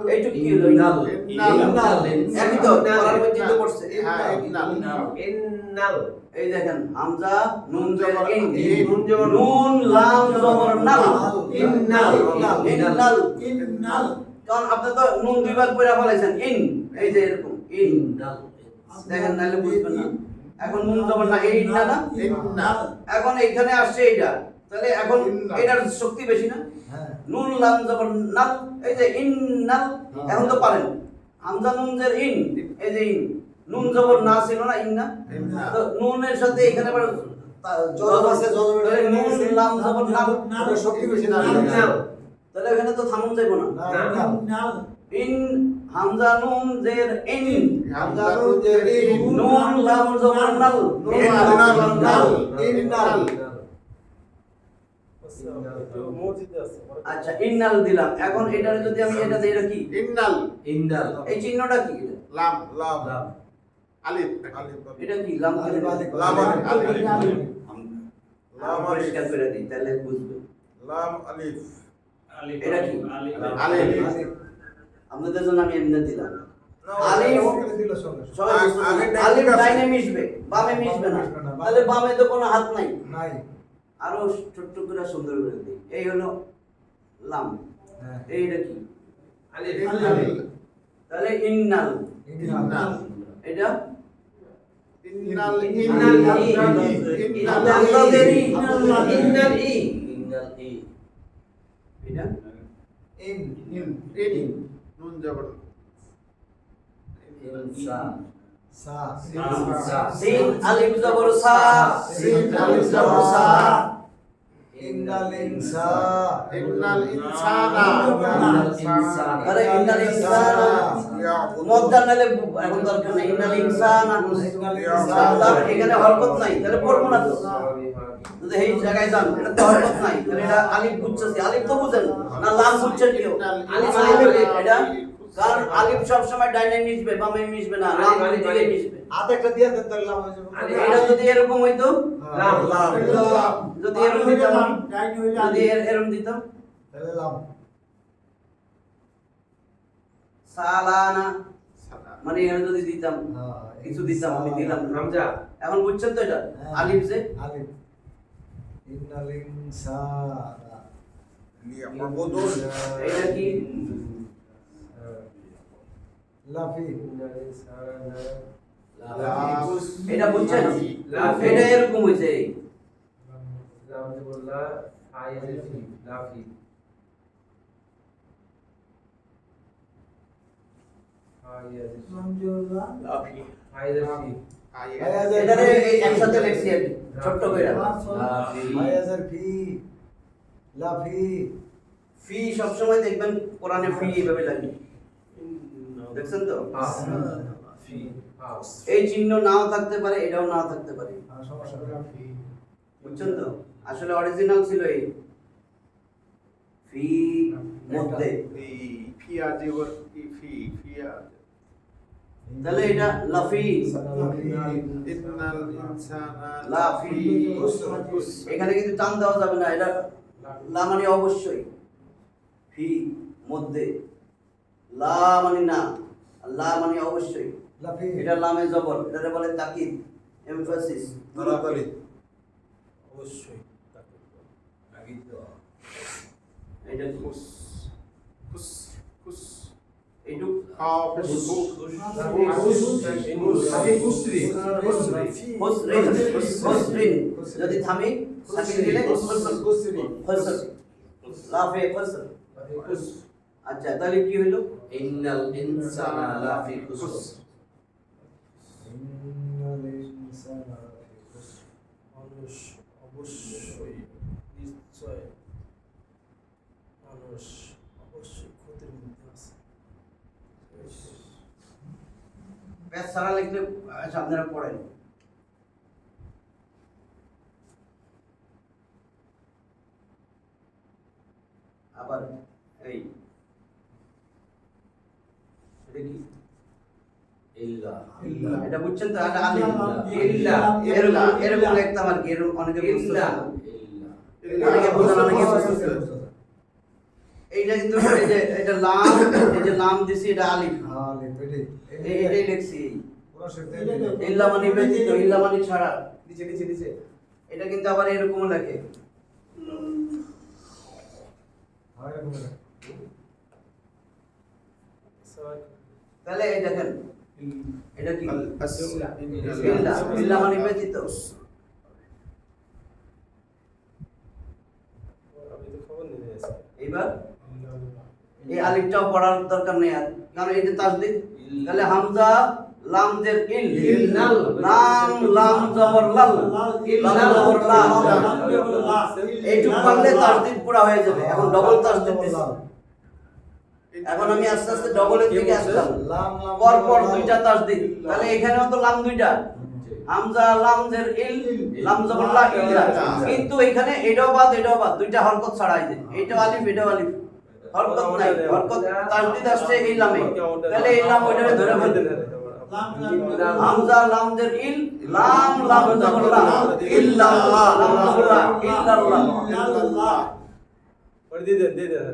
এইটুকু কি হলো? একই তো পড়ার মধ্যে তো পড়ছে। ইন্নাল এই দেখেন হামজা নুন জবর ইন, নুন জবর নুন লাম জবর নাল, ইন্নাল ইন্নাল। ইন্নাল কারণ আপনি তো নুন দুইবার পড়া ফলাইছেন ইন, এই যে এরকম ইন, দেখেন নাহলে বুঝবেন না। এখন নুন জবর না এই না না, এখন এইখানে আসছে এইটা, তাহলে এখন এটার শক্তি বেশি না? হ্যাঁ নুন লাম জবর নাল, এই যে ইন্নাল। এখন তো পারেন হামজা নুন জের ইন, এই যে ইন, নুন জবর না ছিল না ইন্না, তো নুনের সাথে এখানে আবার জজম আছে, জজম এটা তাহলে নুন এখানে লাম জবর নাল, ওটা শক্তি বেশি না ইন্নাল তাহলে এখানে তো থামুন যাইব না। ইন্নাল ইন হামজা নুন জের ইন, হামজা নুন জের ইন নুন লাম জবর নাল, ইন্নাল আচ্ছা ইন্নাল দিলাম। এখন এটার যদি আমি এটা দেই, এটা কি? ইন্নাল এই চিহ্নটা কি? লাম লাম আলিফ এটা কি? লাম কি? আলিফ আলিফ লাম আলিফ লাম পরিষ্কার করে দিই তাহলে বুঝবে। লাম আলিফ এটা কি? আলিফ আপনাদের জন্য আমি এমনি দিলাম। আলিফ আলিফ দিল সঙ্গে সবাই বুঝতে পারছেন? আলিফ ডাইনে মিশবে, বামে মিশবে না। তাহলে বামে তো কোনো হাত নাই। নাই আরো ছোট্ট করে সুন্দর করে দিই। এই হলো লাম, হ্যাঁ এইটা কি? আলিফ তাহলে ইন্নাল, ইন্নাল এটা ইন্নাল ইন্নাল আপনাদের ই, ইন্নাল ই এটা ইন নুন জবর সা সিন আলিফ জবর সা, সিন আলিফ জবর সা ইন্নাল ইনসা ইন্নাল ইনসানা আরে ইন্নাল ইনসানা মুদ্দার নালে এখন দরকার নাই। ইন্নাল ইনসানা, ইন্নাল আল্লাহ ইনসা এখানে হরকত নাই, তাহলে পড়বো না তো। যদি এই জায়গায় যান এটা তো হরকত নাই, তাহলে এটা আলিফ বুঝছেন, আলিফ তো বুঝেন না, লাম বুঝছেন কেউ? আলিফ এটা, কারণ আলিফ সব সময় ডাইনে মিশবে, বামে মিশবে না, লাম দিকে মিশবে। হাতে একটা দিয়ে দেন তাহলে লাভ হয়ে যাবে। এটা যদি এরকম হইতো, লাম যদি এরকম দিতাম, যদি এরকম দিতাম তাহলে লাভ। সালানা, মানে এখানে যদি দিতাম কিছু দিতাম, আমি দিলাম না। হামজা এখন বুঝছেন তো এটা হ্যাঁ। আলিফ যে আলিফ। ইন্নাল ইনসানা লিয়াবুদুন এটা কি? লাফি। এটা বুঝছেন? লাফি। এটা এরকম হইছে, লাম যে বললা আইয়াজি লাফি আইয়াজি লাফি আইয়াজি এটারে এই একসাথে লেখছি আমি ছোট্ট কইরা। আয়াজার ফি। লাফি। ফি সব সময় দেখবেন কোরআনে ফি এইভাবে লাগে, দেখছেন তো? ফি এই চিহ্ন নাও থাকতে পারে, এটাও নাও থাকতে পারে, সমস্যা লাফি। বুঝছেন তো? আসলে অরিজিনাল ছিল এই ফি মধ্যে, ফিয়াজি ওর ফি ফিয়া তাহলে এটা লাফি। ইন্নাল ইনসানা লাফি। এখানে কিন্তু টান দেওয়া যাবে না, এটা লা মানে অবশ্যই, ফি মধ্যে, লা মানে না, আর লা মানে অবশ্যই। লাফি। এটা লামে জবর, এটারে বলে তাকিদ, এমফাসিস, তাড়াতাড়ি অবশ্যই। এটা কি? খুস খুস খুস এইটুক হাফিজ খুসরিন, যদি থামি সাকিন দিলে খুসর, লাফে খুসর। আচ্ছা, তাহলে কি হইলো? ইন্নাল ইনসানা লাফি খুসর ইন্নাল ইনসানা লাফি খুসর। মানুষ অবশ্যই, নিশ্চয় মানুষ অবশ্যই ক্ষতির মধ্যে আছে। ব্যাস সারা লিখলে আচ্ছা আপনারা পড়েন। আবার এই এটা কি? ইল্লা এটা বুঝছেন তো? এটা আলিফ। ইল্লা এরকম লিখতাম আর কি, এরকম অনেকে ইল্লা বুঝতে অনেকে বোঝেন, অনেকে বুঝতে। এইটা কিন্তু এই যে এটা লাম, এই যে লাম দিছি এটা আলিফ, আলিফ। এটাই লিখছি। পুরো শব্দ ইল্লা মানে ব্যতীত, ইল্লা মানে ছাড়া, নিচে নিচে নিচে এটা কিন্তু আবার এরকম লেখে। হয় এরকম না। তাহলে এই দেখেন এটা কি? ইল্লা ইল্লা, ইল্লা মানে ব্যতীত। আমি তো খবর নিয়ে এসেছি। এইবার এই আলিফটাও পড়ার দরকার নেই আর, কারণ এই যে তাসদীদ, তাহলে হামজা লাম দের ইল, ইল্লাল লাম লাম জবর লাল, লাম জবর লা, এইটুক পারলে তাসদীদ পুরা হয়ে যাবে। এখন ডবল তাসদীদ দিছি, এখন আমি আস্তে আস্তে ডবলের দিকে আসলাম, লাম লাম পর পর দুইটা তাসদীদ, তাহলে এখানেও তো লাম দুইটা, হামজা লাম দের ইল, লাম জবর লা ইল্লা, কিন্তু এখানে এটাও বাদ এটাও বাদ, দুইটা হরকত ছাড়াই যে এটাও আলিফ এটাও আলিফ, হরকত নাই, হরকত তাসদীদ আসছে এই লামে, তাহলে এই লাম ওইটারে ধরে ফেলতে। হামজা লাম দের ইল, লাম লাম জবর লা ইল্লাল্লাহ, লাম জবর লা ইল্লাল্লাহ। ওরে দিয়ে দেন, দিয়ে দেন।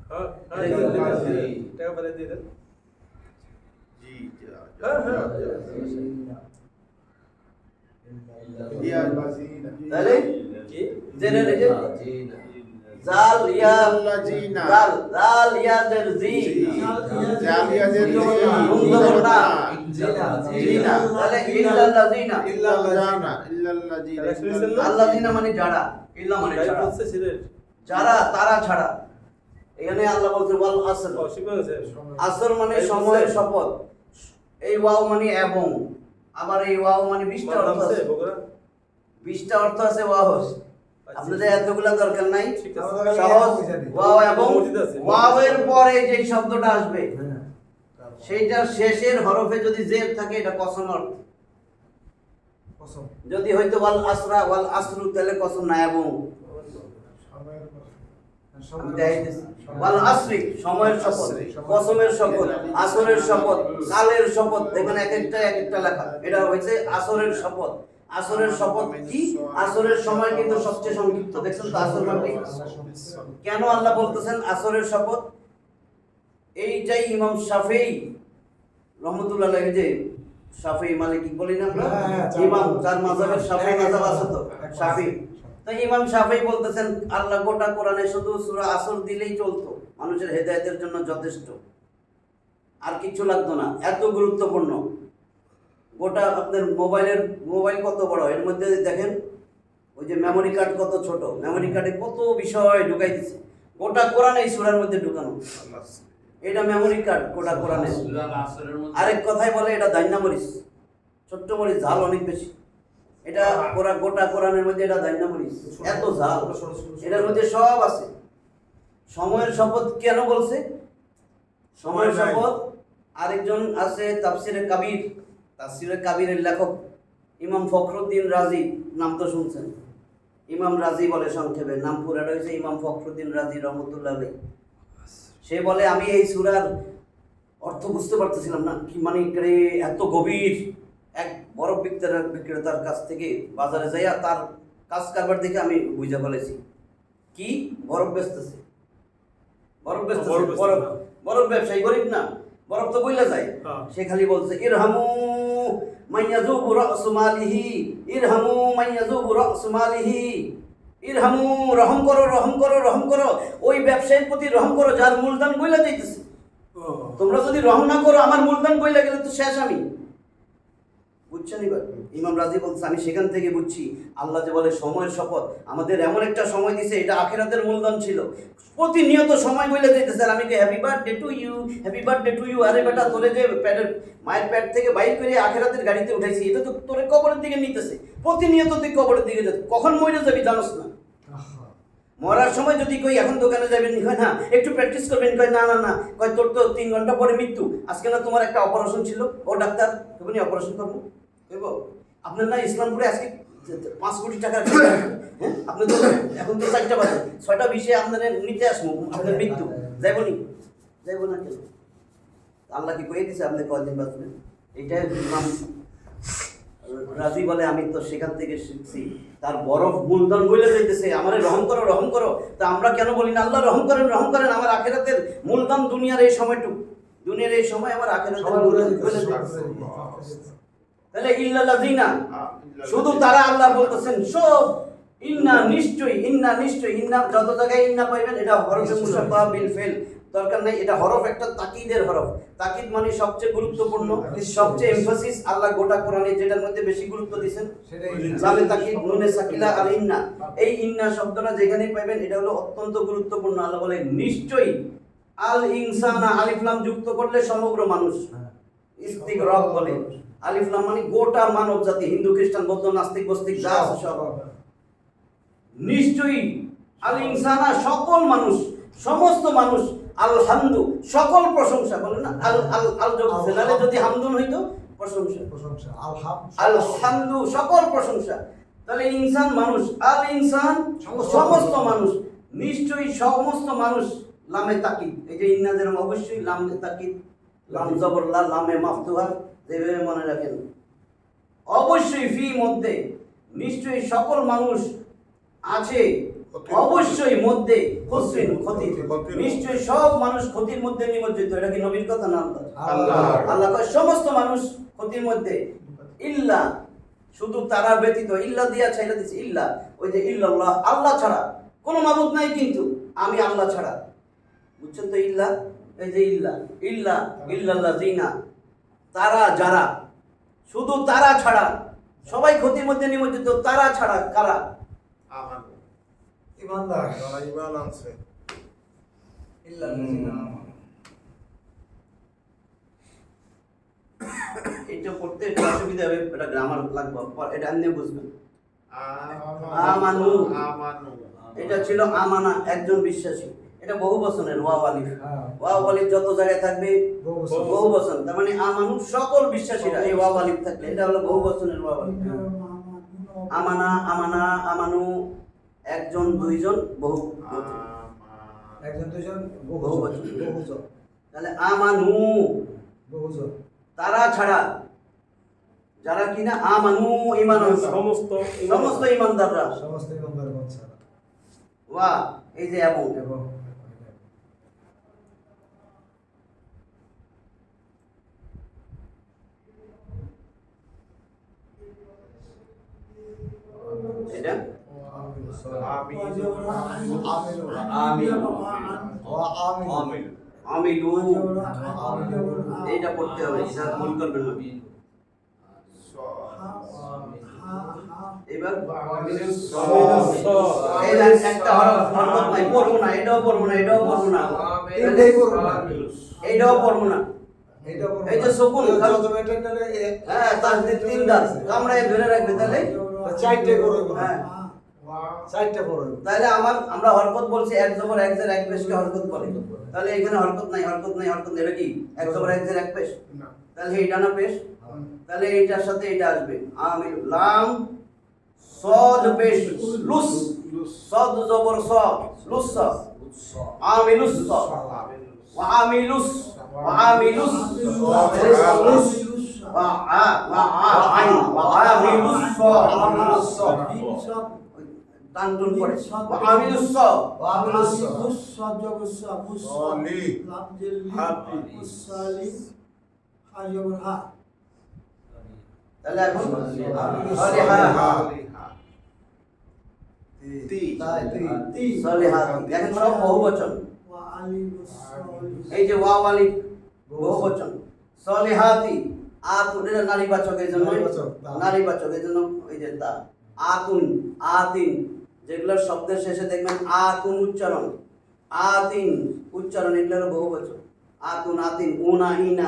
হ্যাঁ হ্যাঁ, টাকা পাঠিয়ে দিয়ে দেন। জি হ্যাঁ হ্যাঁ ইয়া বাজিনা তাহলে কি জেনে রেখে জাল ইয়া আল্লাযিনা জাল জাল ইয়া দের জি, জালিয়া যে নুন জবর না, জিনা, তাহলে ইল্লাল্লাযিনা, ইল্লাল্লাযিনা ইল্লাল্লাযিনা আল্লাযিনা মানে যারা, ইল্লা মানে গাইড ছাড়া, করছে সিলেট যারা তারা ছাড়া। এখানে আল্লাহ বলছে ওয়াল আসর, অস্বীকার আছে। আসর মানে সময়ের শপথ, এই ওয়াও মানে এবং, আবার এই ওয়াও মানে 20টা অর্থ আছে, বগুড়া 20টা অর্থ আছে ওয়াও। আপনাদের এতগুলা দরকার নাই, ঠিক আছে। সহজ ওয়াও এবং ওয়াওয়ের পরে যে শব্দটা আসবে সেইটার শেষের হরফে যদি জের থাকে এটা কসম অর্থ, যদি হয়তো ওয়াল আসরা ওয়াল আসরু তাহলে কসম না এবং আমি দেখাইতেছি। ওয়াল আসরি সময়ের শপথ, কসমের শপথ, আসরের শপথ, কালের শপথ, দেখবেন এক একটা লেখা। এটা হয়েছে আসরের শপথ। আসরের শপথ কি? আসরের সময় কিন্তু সবচেয়ে সংক্ষিপ্ত। দেখছেন তো আসর মানে কেন আল্লাহ বলতেছেন আসরের শপথ? এইটাই ইমাম শাফেঈ রহমতুল্লাহ আলাইহি, যে শাফেঈ মালিকি বলি না আমরা, ইমাম যার মাযহাবের শাফেঈ মাযহাব আছে তো শাফেঈ, তো ইমাম শাফেঈ বলতেছেন আল্লাহ গোটা কোরআনে শুধু সূরা আসর দিলেই চলতো, মানুষের হেদায়েতের জন্য যথেষ্ট, আর কিছু লাগতো না, এত গুরুত্বপূর্ণ। গোটা আপনার মোবাইল কত বড়, এর মধ্যে দেখেন ওই যে মেমোরি কার্ড কত ছোট, মেমোরি কার্ডে কত বিষয় ঢুকাই দিচ্ছে, গোটা কোরআন এই সূরার মধ্যে ঢুকানো। এটা মেমোরি কার্ড গোটা কোরআনে। আরেক কথাই বলে এটা দাইনা মরিচ, ছোট্ট মরিচ, ঝাল অনেক বেশি। এটা গোটা কোরআনের মধ্যে এটা দাইনা মরিচ, এত ঝাল, এটার মধ্যে সব আছে। সময়ের শপথ কেন বলছে? সময়ের শপথ আরেকজন আছে তাফসিরে কাবির, তাফসিরে কাবিরের লেখক ইমাম ফখরুদ্দিন রাজি, নাম তো শুনছেন। ইমাম রাজি বলে সংক্ষেপে, নাম পুরাটা হয়েছে ইমাম ফখরুদ্দিন রাজি রহমতুল্লাহ আলাইহি। সে বলে আমি এই সূরার অর্থ বুঝতে পারতেছিলাম না, কি মানে এত গভীর। এক বরফ বিক্রেতার কাছ থেকে বাজারে যাইয়া তার কাজ কারবার দেখে আমি বুঝে ফেলেছি কি বরফ বেচতেছে, বরফ ব্যবসায়ী, গরিব না, বরফ তো বইলা যায়। সে খালি বলছে ইরহামু মাইয়াযুবু রাসু মালিহি, ইরহামু মাইয়াযুবু রাসু মালিহি, ইরহামু, রহম করো রহম করো রহম করো, ওই ব্যবসায়ীর প্রতি রহম করো যার মূলধন বইলা যাইতেছে। তোমরা যদি রহম না করো আমার মূলধন বইলা গেলে তো শেষ আমি। বুঝছেন? এবার ইমাম রাজি বলছে আমি সেখান থেকে বুঝছি আল্লাহ যে বলে সময়ের শপথ, আমাদের এমন একটা সময় দিছে, এটা আখিরাতের মূলধন ছিল, প্রতিনিয়ত সময় বইলে যাইতেছে। আর আমি কি happy birthday to you, happy birthday to you, আরে বেটা তোরে যে মায়ের পেট থেকে বাইর করে আখিরাতের গাড়িতে উঠাইছি, এটা তো তোরে কবরের দিকে নিতেছে, প্রতিনিয়ত তুই কবরের দিকে যাচ্ছিস, কখন মরে যাবি জানোস না। মরার সময় যদি কই এখন দোকানে যাবেন, কয় না একটু প্র্যাকটিস করবেন, কয় না না না, কয় তোর তো 3 ঘন্টা পরে মৃত্যু, আজকে না তোমার একটা অপারেশন ছিল, ও ডাক্তার তুমি অপারেশন করবো দেবো। আপনার না ইসলামপুরে আজকে 5 কোটি টাকা, হ্যাঁ আপনি তো এখন তো 4টা বাজে, 6টা 20-এ আপনাদের নিতে আসবো, আপনার মৃত্যু যাইব নি, যাইব না কেন? আল্লাহ কি কয়ে দিছে আপনি কয়দিন বাঁচবেন? এইটাই ইমাম রাজি বলে আমি তো সেখান থেকে শিখছি, তার বরফ মূলধন বইলে যাইতেছে আমারে রহম করো রহম করো। তা আমরা কেন বলি না আল্লাহ রহম করেন রহম করেন, আমার আখিরাতের মূলধন দুনিয়ার এই সময়টুকু, দুনিয়ার এই সময় আমার আখিরাতের মূলধন বইলে যাইতেছে। তাহলে ইল্লাল্লাযিনা, শুধু তারা, আল্লাহ বলতেছেন সব ইন্না নিশ্চয়ই, ইন্না নিশ্চয়ই, ইন্না যত জায়গায় ইন্না পাইবেন এটা হরফে মুশাব্বাহ বিল ফেল, দরকার নাই, এটা হরফ একটা তাকিদের হরফ। তাকিদ মানে সবচেয়ে গুরুত্বপূর্ণ, সবচেয়ে এমফাসিস। আল্লাহ গোটা কোরআনে যেটার মধ্যে বেশি গুরুত্ব দিয়েছেন লামে তাকিদ, নুনে সাকিলা আর ইন্না, এই ইন্না শব্দটা যেখানেই পাইবেন এটা হলো অত্যন্ত গুরুত্বপূর্ণ। আল্লাহ বলে নিশ্চয়ই, আল ইনসানা আলিফ লাম যুক্ত করলে সমগ্র মানুষ, ইস্তিগরাক বলে, আলিফ লাম মানে গোটা মানব জাতি, হিন্দু খ্রিস্টান বৌদ্ধ নাস্তিক বস্তিক যা আছে সব। নিশ্চয়ই আল ইনসানা সকল মানুষ, সমস্ত মানুষ, আলহামদু সকল প্রশংসা, বলে না আল আল আল জেনারে যদি হামদুন হইতো প্রশংসা, আলহামদু সকল প্রশংসা। তাহলে ইনসান মানুষ, আল ইনসান সমস্ত মানুষ, নিশ্চয়ই সমস্ত মানুষ, লামে তাকিদ, এই যে ইন্নাদের অবশ্যই লামে তাকিদ, লাম জবর লা, লামে মাফতুহা, যেভাবে মনে রাখেন। অবশ্যই ফি মধ্যে, নিশ্চয়ই সকল মানুষ আছে, অবশ্যই মধ্যে খুসরিন ক্ষতি, নিশ্চয়ই সব মানুষ ক্ষতির মধ্যে নিমজ্জিত। এটা কি নবীর কথা না আল্লাহ? আল্লাহ কয় সমস্ত মানুষ ক্ষতির মধ্যে, ইল্লা শুধু তারা ব্যতীত, ইল্লা দিয়া ছাইরা দিছে, ইল্লা ওই যে ইল্লাল্লাহ, আল্লাহ ছাড়া কোনো মাবুদ নাই, কিন্তু আমি আল্লাহ ছাড়া, বুঝছেন তো? ইল্লা, এই যে ইল্লা, ইল্লা ইল্লাল্লাযিনা, তারা যারা, শুধু তারা ছাড়া, সবাই ক্ষতির মধ্যে নিমজ্জিত, তারা ছাড়া কারা? ইমানদার, যারা ঈমান আনছে। এটা পড়তে একটু অসুবিধা হবে, এটা গ্রামার লাগবে, এটা আপনি বুঝবেন। আমানু, এটা ছিল আমানা, একজন বিশ্বাসী, এটা বহু বচনের, ওয়াও আলিফ, ওয়াও আলিফ যত জায়গায় থাকবে বহু বচন, তার মানে আমানু সকল বিশ্বাসীরা, এই ওয়াও আলিফ থাকলে এটা হলো বহু বচনের ওয়াও আলিফ। আমানা আমানা আমানু একজন দুইজন বহু একজন দুজন বহুবচন। বহুজন তাহলে আমানু বহুজন তারা ছাড়া যারা কিনা আমানু ঈমান আনছে সমস্ত সমস্ত ঈমানদাররা সমস্ত ইমানদারগণ ছাড়া ওয়া এই যে এবং এবং এটা আমিলু এইটা পড়তে হবে এটা ভুল করবেন না এবার এই যে একটা হরকত নাই পড়বো না এটাও পড়বো না এটাও পড়বো না এটাই পড়বো না। এইটাও পড়বো না এইটা এই যে সুকুন অটোমেটিক নালে হ্যাঁ তার যে তিন দাঁত কামড়ায় ধরে রাখবে তাহলে চারটে করে হ্যাঁ চারটে করে তাহলে আমরা হরকত বলছি এক জবর এক জের এক পেশকে হরকত বলে তাহলে এখানে হরকত নাই হরকত নাই হরকত নাই, এটা কি এক জবর এক জের এক পেশ তাহলে এইটা না পেশ তাহলে এইটার সাথে এটা আসবে আমি লাম সদ পেশ লুস সদ জবর স লুস আমিলুস ওয়া আমিলুস ওয়া আমিলুস ওয়া আইন ওয়া আমিলুস টানটুন পড়ে ওয়া আমিলুস তাহলে এখন সলিহাত এখন সব বহুবচন এই যে ওয়া ওয়ালি বহুবচন সলিহাতি আতুন এটা নারীবাচক এই জন্য নারীবাচক এই জন্য এই যে তা আতুন আতিন যেগুলোর শব্দের শেষে দেখবেন আতুন উচ্চারণ আতিন উচ্চারণ এগুলোর বহুবচন আতুন আতিন উনা ইনা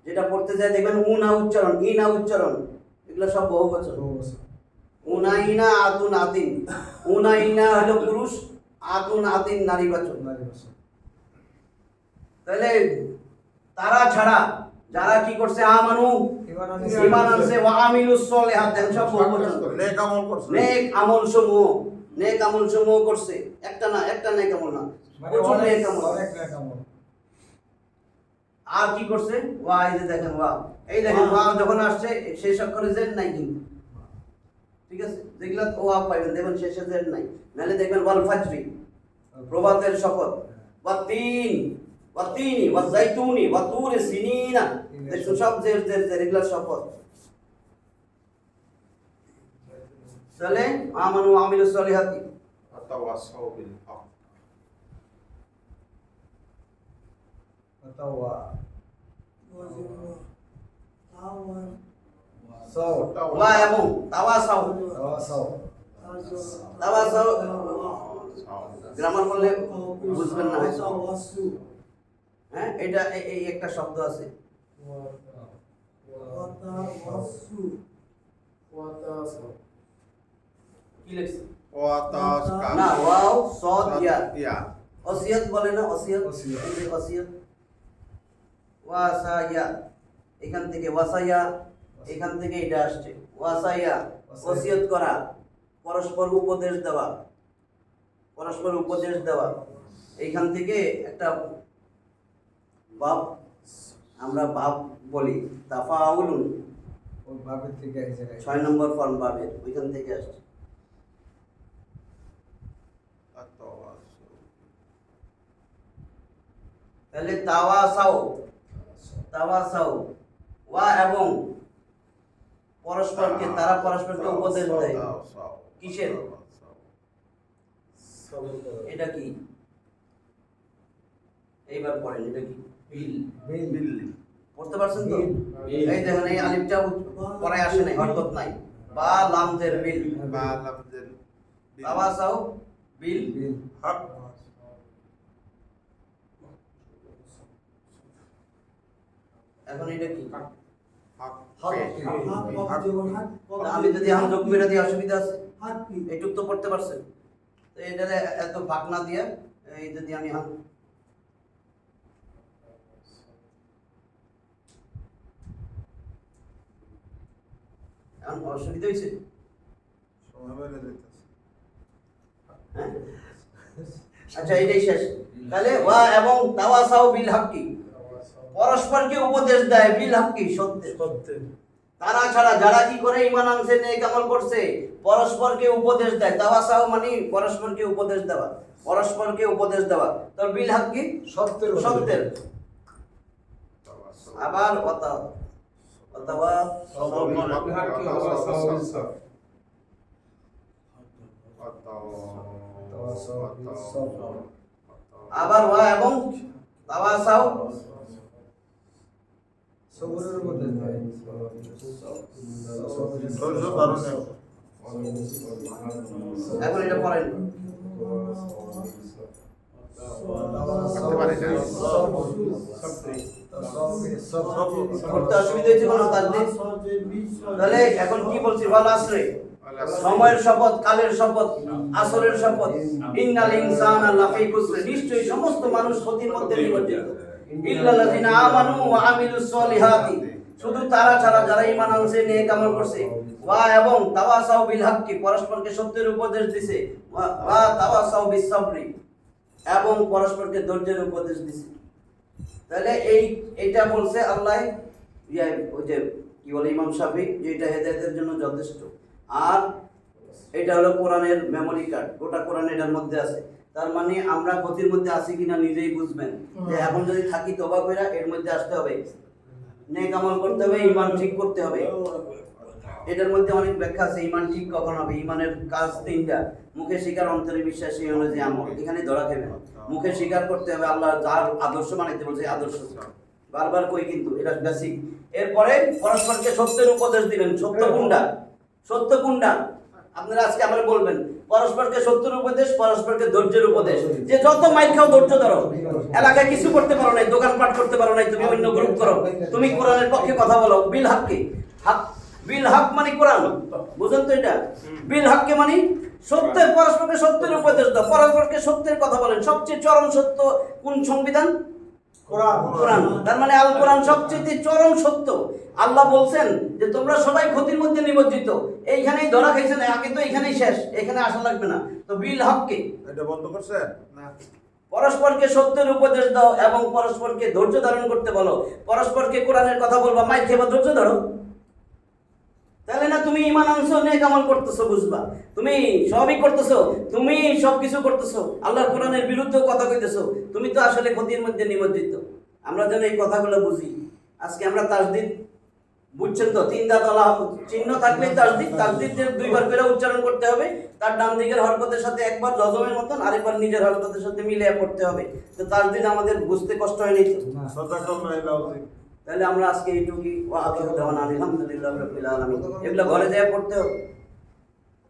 যেটা পড়তে যায় দেখবেন উনা উচ্চারণ ইনা উচ্চারণ এগুলো সব বহুবচন উনা ইনা আতুন আতিন উনা ইনা হলো পুরুষ আতুন আতিন নারীবাচক তাহলে তারা ছাড়া যারা কি করছে আমানু ঈমান আনছে ওয়া আমিলুস সলিহাত দেখেন সব বহুবচন নেক আমল সমূহ করছে একটা নেক আমল না প্রচুর নেক আমল আর কি করছে ওয়া এই যে দেখেন ওয়া এই দেখেন ওয়া যখন আসছে শেষ অক্ষরে জেড নাই কিন্তু ঠিক আছে যেগুলা ওয়া পাইবেন দেখবেন শেষে জেড নাই নালে দেখবেন ওয়াল ফাজরি প্রভাতের শপথ ওয়া তিনি ওয়া জাইতুনি ওয়া তুর সিনিনা দেখুন সব জেড এগুলা শপথ তাহলে আমানু আমিলুস সলিহাতি ওয়া এবং তাওয়াসাউ গ্রামার বললে বুঝবেন না হ্যাঁ এটা এই একটা শব্দ আছে কি লিখছে না ওয়াও সদ ইয়া ওসিয়ত বলে না ওসিয়ত এই যে ওসিয়ত ওয়াসায়া এখান থেকে ওয়াসায়া এখান থেকে এটা আসছে ওয়াসায়া ওসিয়ত করা পরস্পর উপদেশ দেওয়া এইখান থেকে একটা বাপ আমরা বাপ বলি তাফাউলুন ওই বাপের থেকে এই জায়গায় 6 নম্বর ফর্ম বাপের ওইখান থেকে আসছে তাহলে তাওয়াসাও ওয়া এবং পরস্পরকে তারা পরস্পরকে উপদেশ দেয় কিসের এটা কি এইবার পড়েন এটা কি বিল পড়তে পারছেন তো এই দেখেন এই আলিফটা পড়ায় আসে নাই হরকত নাই বা লামজের বিল তাওয়াসাও বিল এখন এটা কি আমি যদি এখন যোগ করে দিই অসুবিধা আছে এইটুক তো পড়তে পারছেন তো এটা এত ভাগ না দিয়ে এই যদি আমি এখন অসুবিধা হয়েছে হ্যাঁ? আচ্ছা এটাই শেষ। তাহলে ওয়া এবং তাওয়াসাউ বিল হাক্কি, পরস্পরকে উপদেশ দেয় বিল হাক্কি, সত্যে। সত্যের। তারা ছাড়া যারা কি করে ঈমান আনছে নেক আমল করছে, পরস্পরকে উপদেশ দেয়। তাওয়াসাউ মানে পরস্পরকে উপদেশ দেওয়া, পরস্পরকে উপদেশ দেওয়া। তো বিল হাক্কি সত্যের সত্যের। আবার অথবা আবার ওয়া এবং তাওয়াসাউ সবরের মধ্যে এখন এটা পড়েন। পড়তে অসুবিধা হয়েছে কোনো তাজদিদ? তাহলে এখন কি বলছি? ওয়াল আসরে, সময়ের শপথ, কালের শপথ, আসরের শপথ। ইন্নাল ইনসানা লাফি খুসর, নিশ্চয়ই সমস্ত মানুষ ক্ষতির মধ্যে নিমজ্জিত। ইল্লাল্লাযিনা আমানু ওয়া আমিলুস সলিহাতি, শুধু তারা ছাড়া যারা ঈমান আনছে নেক আমল করছে। ওয়া এবং তাওয়াসাউ বিল হাক্কি, পরস্পরকে সত্যের উপদেশ দিছে। ওয়া তাওয়াসাউ বিস সাবরি, এবং পরস্পরকে ধৈর্যের উপদেশ দিছে। তাহলে এইটা বলছে আল্লাহ, ওই যে কি বলে ইমাম শাফি, যে এটা হেদায়েতের জন্য যথেষ্ট। আর এটা হলো কোরআনের মেমোরি কার্ড, গোটা কোরআন এটার মধ্যে আছে। তার মানে আমরা ক্ষতির মধ্যে আছি কিনা নিজেই বুঝবেন। যে এখন যদি থাকি তওবা কইরা এর মধ্যে আসতে হবে, নেক আমল করতে হবে, ঈমান ঠিক করতে হবে। এটার মধ্যে অনেক ব্যাখ্যা আছে। ঈমান ঠিক কখন হবে? ঈমানের কাজ তিনটা: মুখে স্বীকার, অন্তরে বিশ্বাস, এই অনুযায়ী আমল। এখানে ধরা খেবে না। মুখে স্বীকার করতে হবে আল্লাহ যার আদর্শ মানাইতে বলছে, আদর্শ বারবার কই, কিন্তু এটা বেসিক। এরপরে পরস্পরকে সত্যের উপদেশ দিবেন। সত্য কোনটা? সত্য কোনটা আপনারা আজকে আমরা বলবেন। পরস্পরকে সত্যের উপদেশ, পরস্পরকে ধৈর্যের উপদেশ। যে যত মাইর খাও ধৈর্য ধরো। এলাকায় কিছু করতে পারো নাই, দোকানপাট করতে পারো নাই, তুমি অন্য গ্রুপ করো, তুমি কোরআনের পক্ষে কথা বলো। বিল হাক্কি, হক বিল হক মানে কোরআন, বুঝেন তো এটা? বিল হাক্কি মানে সত্যের, পরস্পরকে সত্যের উপদেশ দাও, পরস্পরকে সত্যের কথা বলেন। সবচেয়ে চরম সত্য কোন সংবিধান? কোরআন। তার মানে আল কোরআন সবচেয়ে চরম সত্য। আল্লাহ বলছেন যে তোমরা সবাই ক্ষতির মধ্যে নিমজ্জিত। এইখানেই ধরা খাইছে না, আগে তো এখানেই শেষ, এখানে আসা লাগবে না। তো বিল হককে এটা বন্ধ করছেন না? পরস্পরকে সত্যের উপদেশ দাও এবং পরস্পরকে ধৈর্য ধারণ করতে বলো। পরস্পরকে কোরআনের কথা বলবা, মাইর খেবা, ধৈর্য ধরো। তাহলে না তুমি ঈমান আনছো, নেক আমল করতেছো, বুঝবা তুমি সবই করতেছো, তুমি সবকিছু করতেছো, আল্লাহর কোরআনের বিরুদ্ধে কথা কইতেছো, তুমি তো আসলে ক্ষতির মধ্যে নিমজ্জিত। আমরা যেন এই কথাগুলো বুঝি। আজকে আমরা তাসদিদ, বুঝছেন তো? তিন দাঁতওয়ালা চিহ্ন থাকলে তাসদিদ, তাসদিদের দুইবার করে উচ্চারণ করতে হবে। তার ডান দিকের হরকতের সাথে একবার জজমের মতন, আরেকবার নিজের হরকতের সাথে মিলিয়ে পড়তে হবে। তো তাসদিদ আমাদের বুঝতে কষ্ট হয়নি তো? তাহলে আমরা আজকে এইটুকুই। ওয়া আখিরু দাওয়ানা আলহামদুলিল্লাহি রাব্বিল আলামিন। এগুলো ঘরে যেয়ে পড়তে হবে।